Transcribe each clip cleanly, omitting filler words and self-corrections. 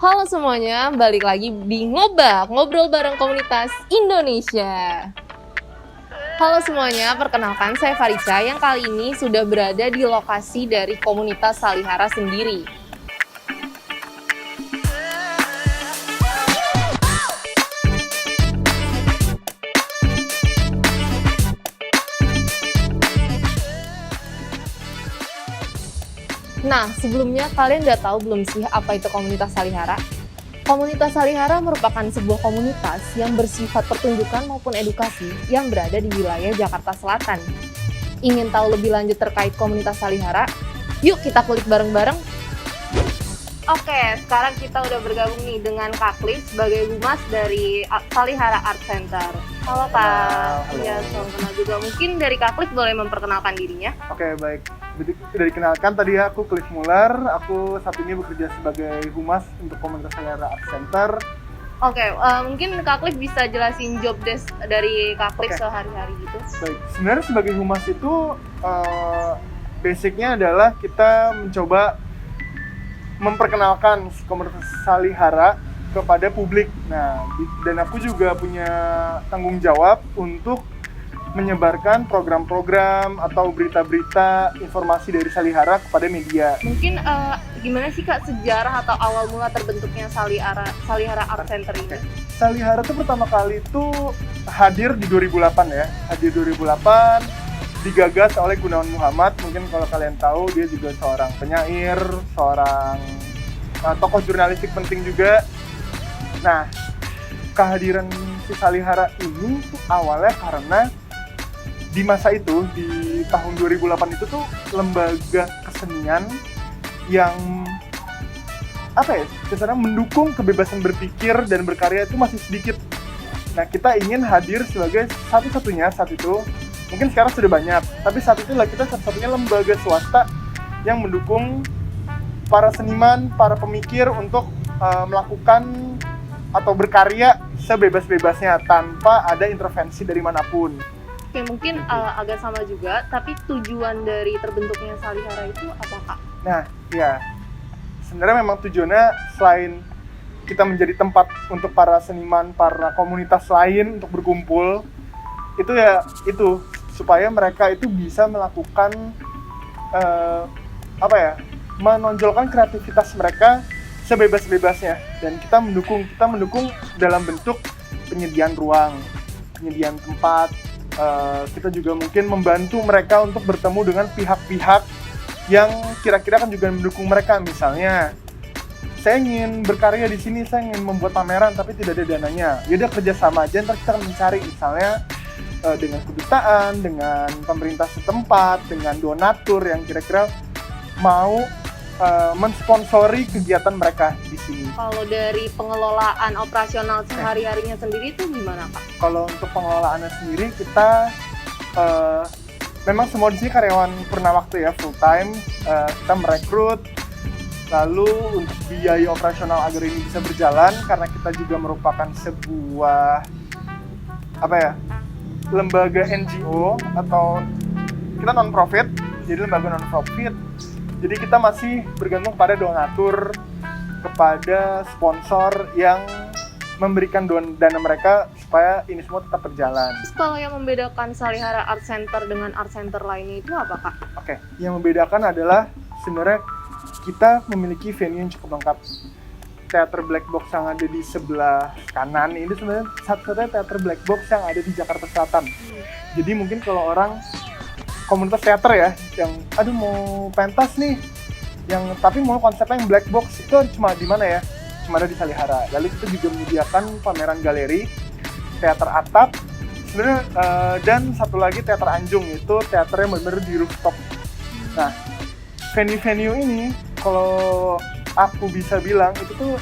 Halo semuanya, balik lagi di Ngobak, ngobrol bareng komunitas Indonesia. Halo semuanya, perkenalkan saya Farica yang kali ini sudah berada di lokasi dari komunitas Salihara sendiri. Nah, sebelumnya kalian udah tahu belum sih apa itu komunitas Salihara? Komunitas Salihara merupakan sebuah komunitas yang bersifat pertunjukan maupun edukasi yang berada di wilayah Jakarta Selatan. Ingin tahu lebih lanjut terkait komunitas Salihara? Yuk kita kulik bareng-bareng. Oke, sekarang kita udah bergabung nih dengan Kak Cliff sebagai humas dari Salihara Art Center. Halo Kak. Halo. Ya, salam kenal juga. Mungkin dari Kak Cliff boleh memperkenalkan dirinya? Oke, baik. Jadi sudah dikenalkan tadi aku Cliff Muller. Aku saat ini bekerja sebagai humas untuk komunitas Salihara Art Center. Oke, mungkin Kak Cliff bisa jelasin job desk dari Kak Cliff Oke. sehari-hari gitu. Baik, sebenarnya sebagai humas itu basicnya adalah kita mencoba memperkenalkan komunitas Salihara kepada publik. Nah, dan aku juga punya tanggung jawab untuk menyebarkan program-program atau berita-berita informasi dari Salihara kepada media. Mungkin gimana sih Kak sejarah atau awal mula terbentuknya Salihara Art Center ini? Salihara itu pertama kali itu hadir di 2008 ya. Hadir 2008, digagas oleh Gunawan Muhammad. Mungkin kalau kalian tahu, dia juga seorang penyair, seorang tokoh jurnalistik penting juga. Nah, kehadiran si Salihara ini tuh awalnya karena di masa itu, di tahun 2008 itu tuh lembaga kesenian yang kesannya mendukung kebebasan berpikir dan berkarya itu masih sedikit. Nah, kita ingin hadir sebagai satu-satunya saat itu. Mungkin sekarang sudah banyak, tapi saat itulah kita satu-satunya lembaga swasta yang mendukung para seniman, para pemikir untuk melakukan atau berkarya sebebas-bebasnya tanpa ada intervensi dari manapun. Oke, mungkin agak sama juga, tapi tujuan dari terbentuknya Salihara itu apa Kak? Nah, ya, sebenarnya memang tujuannya selain kita menjadi tempat untuk para seniman, para komunitas lain untuk berkumpul, itu supaya mereka itu bisa melakukan menonjolkan kreativitas mereka sebebas-bebasnya, dan kita mendukung dalam bentuk penyediaan ruang, penyediaan tempat. Kita juga mungkin membantu mereka untuk bertemu dengan pihak-pihak yang kira-kira kan juga mendukung mereka. Misalnya, saya ingin berkarya di sini, saya ingin membuat pameran tapi tidak ada dananya. Yaudah kerjasama aja, ntar kita akan mencari misalnya dengan kedutaan, dengan pemerintah setempat, dengan donatur yang kira-kira mau mensponsori kegiatan mereka di sini. Kalau dari pengelolaan operasional sehari-harinya sendiri itu gimana Kak? Kalau untuk pengelolaannya sendiri, kita memang semua di sini karyawan purna waktu ya, full time. Kita merekrut, lalu untuk biaya operasional agar ini bisa berjalan, karena kita juga merupakan sebuah lembaga NGO atau kita non-profit, jadi lembaga non-profit. Jadi kita masih bergantung pada donatur, kepada sponsor yang memberikan dana mereka supaya ini semua tetap berjalan. Terus kalau yang membedakan Salihara Art Center dengan art center lainnya itu apa Kak? Oke, yang membedakan adalah sebenarnya kita memiliki venue yang cukup lengkap. Teater Black Box yang ada di sebelah kanan ini sebenarnya satu-satunya teater Black Box yang ada di Jakarta Selatan. Jadi mungkin kalau orang komunitas teater ya, yang mau pentas nih, tapi mau konsepnya yang black box, itu cuma di mana ya? Cuma ada di Salihara. Lalu kita juga menyediakan pameran galeri, teater atap, sebenarnya dan satu lagi teater Anjung, itu teater yang benar-benar di rooftop. Nah, venue-venue ini kalau aku bisa bilang itu tuh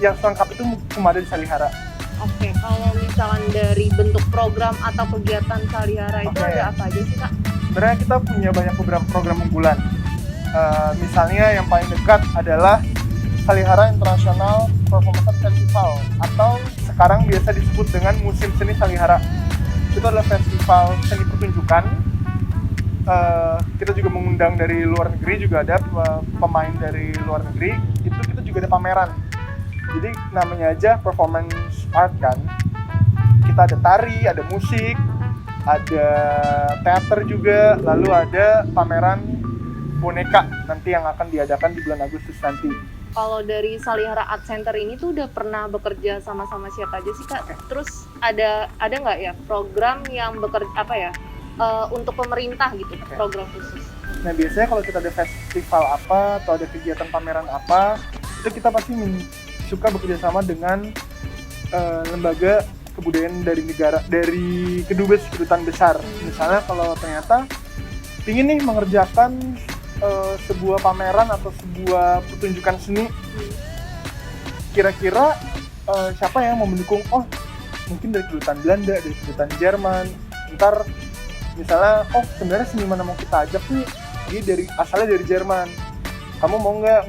yang selengkap itu cuma ada di Salihara. Oke, kalau misalkan dari bentuk program atau kegiatan Salihara itu ada apa aja sih Kak? Sebenarnya kita punya beberapa program unggulan. Misalnya yang paling dekat adalah Salihara International Performance Festival, atau sekarang biasa disebut dengan Musim Seni Salihara. Itu adalah festival seni pertunjukan. Kita juga mengundang dari luar negeri, juga ada pemain dari luar negeri. Itu kita juga ada pameran. Jadi namanya aja performance art kan. Kita ada tari, ada musik, ada teater juga, lalu ada pameran boneka nanti yang akan diadakan di bulan Agustus nanti. Kalau dari Salihara Art Center ini tuh udah pernah bekerja sama-sama siapa aja sih Kak? Terus ada nggak ya program yang bekerja untuk pemerintah gitu, program khusus? Nah biasanya kalau kita ada festival apa atau ada kegiatan pameran apa, itu kita pasti suka bekerja sama dengan lembaga kebudayaan dari negara, dari kedubes, kedutaan besar. Misalnya kalau ternyata ingin nih mengerjakan sebuah pameran atau sebuah pertunjukan seni, kira-kira siapa yang mau mendukung? Oh mungkin dari kedutaan Belanda, dari kedutaan Jerman. Ntar misalnya, oh sebenarnya seniman yang mau kita ajak nih dia asalnya dari Jerman, kamu mau nggak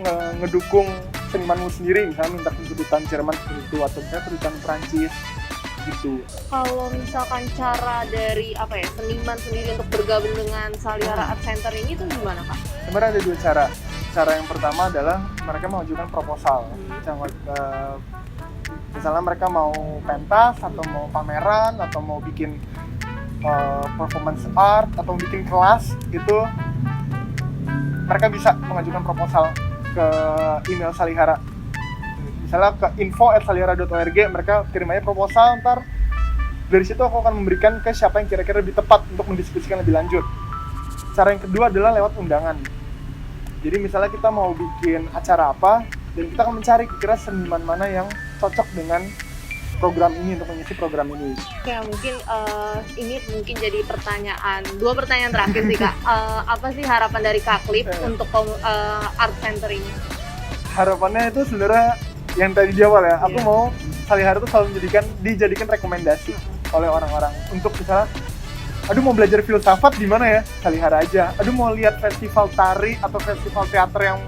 ngedukung senimanmu sendiri, misalnya minta kedutaan Jerman seperti itu, atau misalnya kedutaan Perancis gitu. Kalau misalkan cara dari seniman sendiri untuk bergabung dengan Salihara Art Center ini tuh gimana Kak? Sebenarnya ada dua cara. Cara yang pertama adalah mereka mengajukan proposal. Misalnya mereka mau pentas atau mau pameran atau mau bikin performance art atau bikin kelas, itu mereka bisa mengajukan proposal ke email Salihara. Misalnya ke info@salihara.org, mereka kirim aja proposal, ntar dari situ aku akan memberikan ke siapa yang kira-kira lebih tepat untuk mendiskusikan lebih lanjut. Cara yang kedua adalah lewat undangan. Jadi misalnya kita mau bikin acara apa, dan kita akan mencari kira-kira seniman mana yang cocok dengan program ini, untuk mengisi program ini. Oke, ini mungkin jadi dua pertanyaan terakhir sih Kak. Apa sih harapan dari Kak Cliff untuk Art Center ini? Harapannya itu sebenarnya yang tadi di awal ya, aku mau Salihara itu selalu dijadikan rekomendasi oleh orang-orang untuk misalnya, aduh mau belajar filsafat di mana ya? Salihara aja. Aduh mau lihat festival tari atau festival teater yang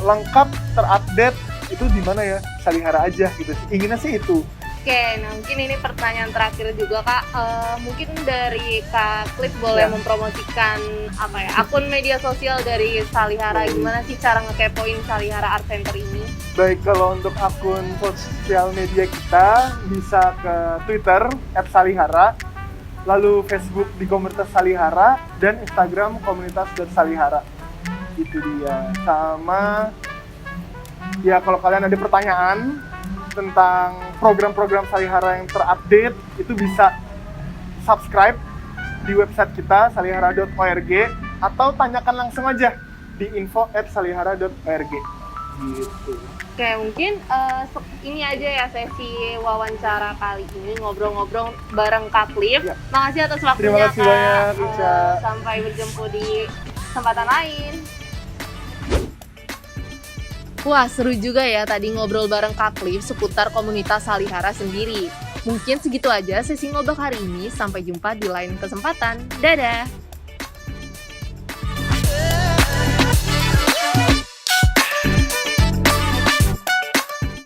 lengkap, terupdate, itu di mana ya? Salihara aja gitu. Inginnya sih itu. Oke, nah mungkin ini pertanyaan terakhir juga Kak. Mungkin dari Kak Cliff boleh mempromosikan akun media sosial dari Salihara. Gimana sih cara ngekepoin Salihara Art Center ini? Baik, kalau untuk akun sosial media kita bisa ke Twitter @salihara, lalu Facebook di komunitas Salihara, dan Instagram komunitas.salihara. Itu dia. Sama ya, kalau kalian ada pertanyaan tentang program-program Salihara yang terupdate, itu bisa subscribe di website kita salihara.org, atau tanyakan langsung aja di info@salihara.org gitu. Oke, mungkin ini aja ya sesi wawancara kali ini, ngobrol-ngobrol bareng Kak Cliff. Ya. Makasih atas waktunya Terima kasih Kak. banyak, Ica. Sampai berjumpa di kesempatan lain. Wah, seru juga ya tadi ngobrol bareng Kak Cliff seputar komunitas Salihara sendiri. Mungkin segitu aja sesi ngobrol hari ini. Sampai jumpa di lain kesempatan. Dadah!